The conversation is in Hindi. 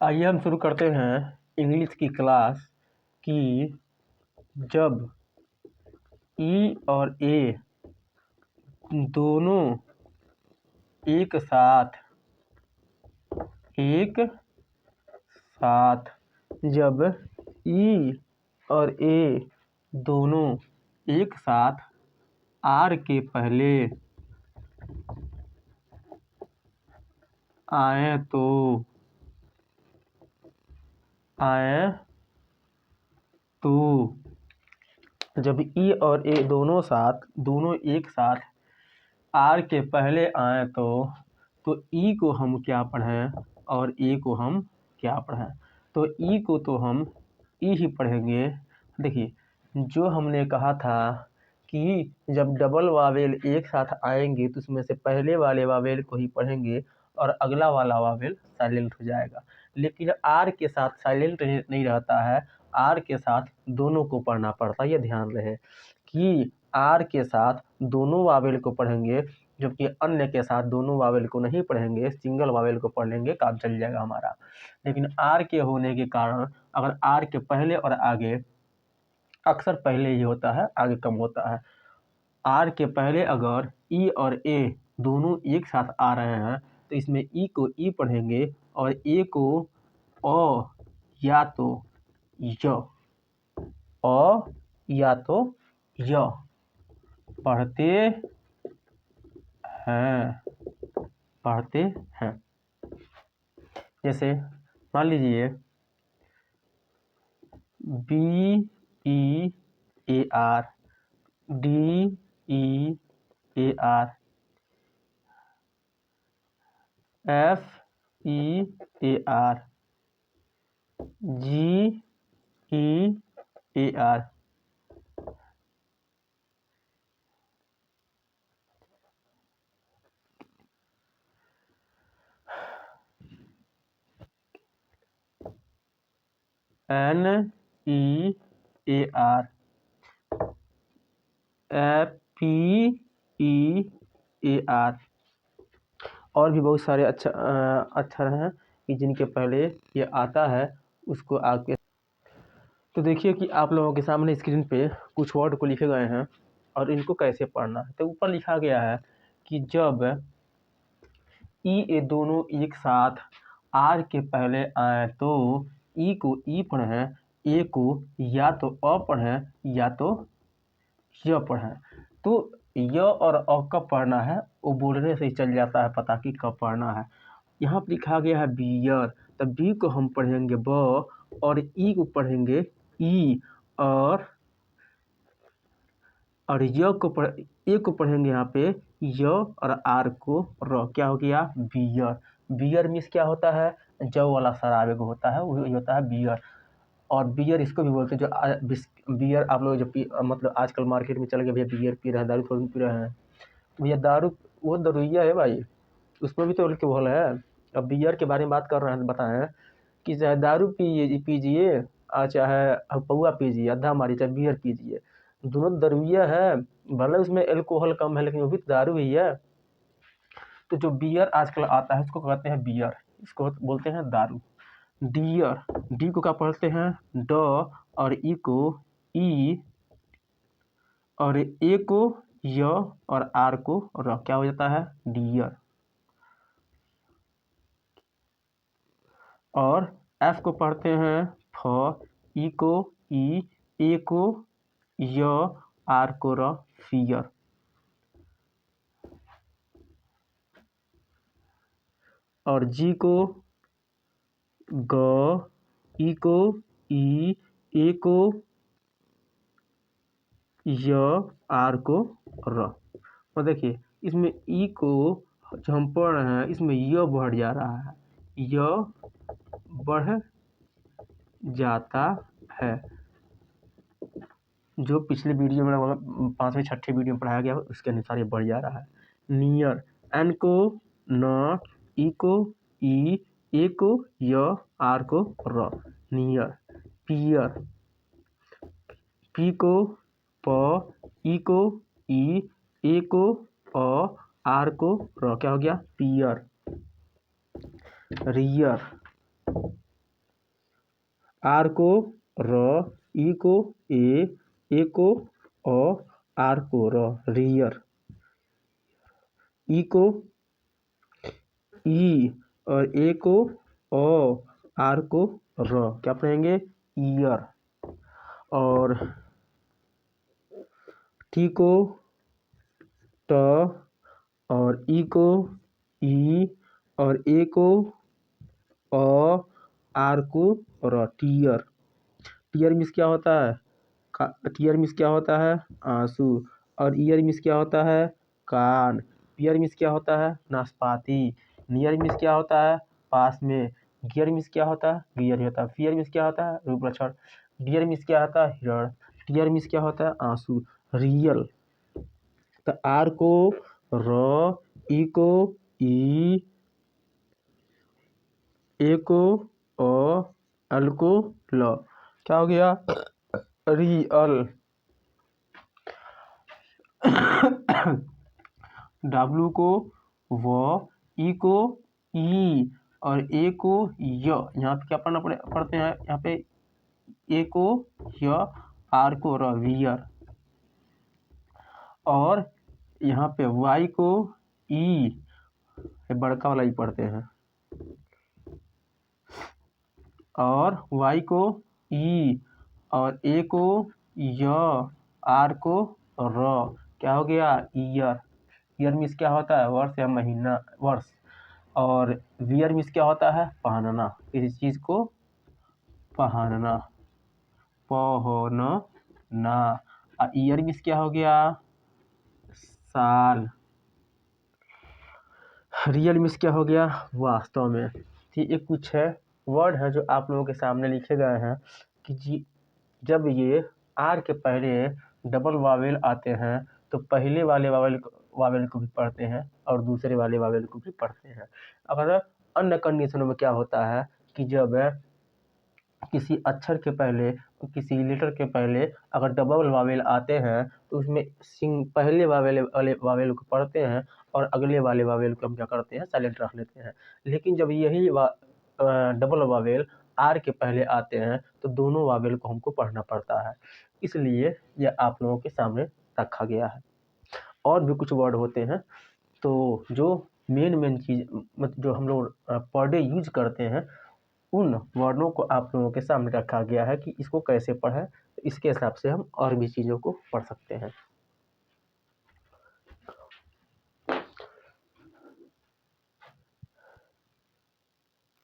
आइए हम शुरू करते हैं इंग्लिश की क्लास कि जब ई और ए दोनों एक साथ जब ई और ए दोनों एक साथ आर के पहले आए तो जब ई और ए दोनों एक साथ आर के पहले आए तो ई को हम क्या पढ़ें और ए को हम क्या पढ़ें। तो ई को तो हम ई ही पढ़ेंगे। देखिए, जो हमने कहा था कि जब डबल वावेल एक साथ आएंगे तो उसमें से पहले वाले वावेल को ही पढ़ेंगे और अगला वाला वावेल साइलेंट हो जाएगा। लेकिन आर के साथ साइलेंट नहीं रहता है, आर के साथ दोनों को पढ़ना पड़ता है। ये ध्यान रहे कि आर के साथ दोनों वावेल को पढ़ेंगे, जबकि अन्य के साथ दोनों वावेल को नहीं पढ़ेंगे, सिंगल वावेल को पढ़ लेंगे, काम चल जाएगा हमारा। लेकिन आर के होने के कारण अगर आर के पहले और आगे, अक्सर पहले ही होता है, आगे कम होता है। आर के पहले अगर ई और ए दोनों एक साथ आ रहे हैं तो इसमें ई को ई पढ़ेंगे और ए को अ या तो य पढ़ते हैं। जैसे मान लीजिए BEAR, DEAR, FEAR, GEAR, NEAR, FPEAR और भी बहुत सारे अक्षर हैं कि जिनके पहले ये आता है उसको आगे। तो देखिए कि आप लोगों के सामने स्क्रीन पे कुछ वर्ड को लिखे गए हैं और इनको कैसे पढ़ना है। तो ऊपर लिखा गया है कि जब ई ए दोनों एक साथ आर के पहले आए तो ई को ई पढ़ें, ए को या तो अ पढ़ें या तो य पढ़ें। तो य और अ कब पढ़ना है वो बोलने से ही चल जाता है पता कि कब पढ़ना है। यहाँ पर लिखा गया है बियर, तब बी को हम पढ़ेंगे ब और ई को पढ़ेंगे ई और य को ए को पढ़ेंगे यहाँ पे य और आर को र। क्या हो गया? बियर। बियर मीन्स क्या होता है? जव वाला शराब एगो होता है, वही होता है बियर। और बियर इसको भी बोलते हैं जो बियर आप लोग जो मतलब आजकल मार्केट में चल गए भैया बियर पी रहे हैं, दारू थोड़ी पी रहे हैं भैया। दारू वो दारुइया है भाई, उसमें भी तो अल्कोहल है। अब बियर के बारे में बात कर रहे हैं, बताएं कि चाहे दारू पीजिए और चाहे पौआ पीजिए, अद्धा मारी, चाहे बियर पीजिए, दोनों दारुइया है। भले उसमें अल्कोहल कम है लेकिन वो भी दारू ही है। तो जो बियर आजकल आता है उसको कहते हैं बियर, इसको बोलते हैं दारू। डियर, डी को क्या पढ़ते हैं? ड और ई को ई और ए को य और आर को र। क्या हो जाता है? डियर। और एफ को पढ़ते हैं फ, ई को ई, ए को य, आर को र, फियर। और जी को ग, ई को ई, ए को य, आर को र। और देखिए इसमें ई को जो हम पढ़ रहे हैं इसमें य बढ़ जा रहा है, य बढ़ जाता है। जो पिछले वीडियो में 5वें 6ठे वीडियो में पढ़ाया गया उसके अनुसार ये बढ़ जा रहा है। नियर, एन को न, ई को ई, ए को य, आर को र, नियर। पियर, पी को प, ई को ई, ए को अ, आर को र। क्या हो गया? पियर। रियर, आर को र, ई को ए को अ, आर को र, रियर। ई को ई और ए को अ, आर को र, क्या पढ़ेंगे? ईयर। और टी को ट और ई को ई और ए को अ, आर को र, टीयर। टीयर मीन्स क्या होता है? टीयर मीन्स क्या होता है? आंसू। और ईयर मीन्स क्या होता है? कान। पियर मीन्स क्या होता है? नाशपाती। नियर मीन्स क्या होता है? पास में। गियर मीन्स क्या होता है? गियर होता है। फियर मीन्स क्या होता है? रूप लक्षण। डियर मीन्स क्या होता है? हिरण। टीयर मीन्स क्या होता है? आंसू। रियल। तो आर को र, ई को ई, ए को अ, एल को ल, क्या हो गया? रियल। डब्लू को व, ई को ई और ए को य। यहाँ पे क्या पढ़ते हैं? यहाँ पे ए को य, आर को र, वियर। और यहाँ पे वाई को ई, बड़का वाला ही पढ़ते हैं, और वाई को ई और ए को य, आर को र, क्या हो गया? ईयर। ईयर मीन्स क्या होता है? वर्ष या महीना, वर्ष। और वियर मीन्स क्या होता है? पहनना, किसी चीज को पहनना, पहनना। ईयर मीन्स क्या हो गया? साल। रियल मीन्स क्या हो गया? वास्तव में। ठीक, ये कुछ है वर्ड है जो आप लोगों के सामने लिखे गए हैं कि जी जब ये आर के पहले डबल वावेल आते हैं तो पहले वाले वावेल को भी पढ़ते हैं और दूसरे वाले वावेल को भी पढ़ते हैं। अगर अन्य कंडीशनों में क्या होता है कि जब किसी अक्षर के पहले, किसी लेटर के पहले अगर डबल वावेल आते हैं तो उसमें पहले वाले वावेल को पढ़ते हैं और अगले वाले वावेल को हम क्या करते हैं? साइलेंट रख लेते हैं। लेकिन जब यही डबल वावेल आर के पहले आते हैं तो दोनों वावेल को हमको पढ़ना पड़ता है, इसलिए यह आप लोगों के सामने रखा गया है। और भी कुछ वर्ड होते हैं तो जो मेन चीज मतलब जो हम लोग पर डे यूज करते हैं उन वर्णों को आप लोगों के सामने रखा गया है कि इसको कैसे पढ़ें। इसके हिसाब से हम और भी चीज़ों को पढ़ सकते हैं।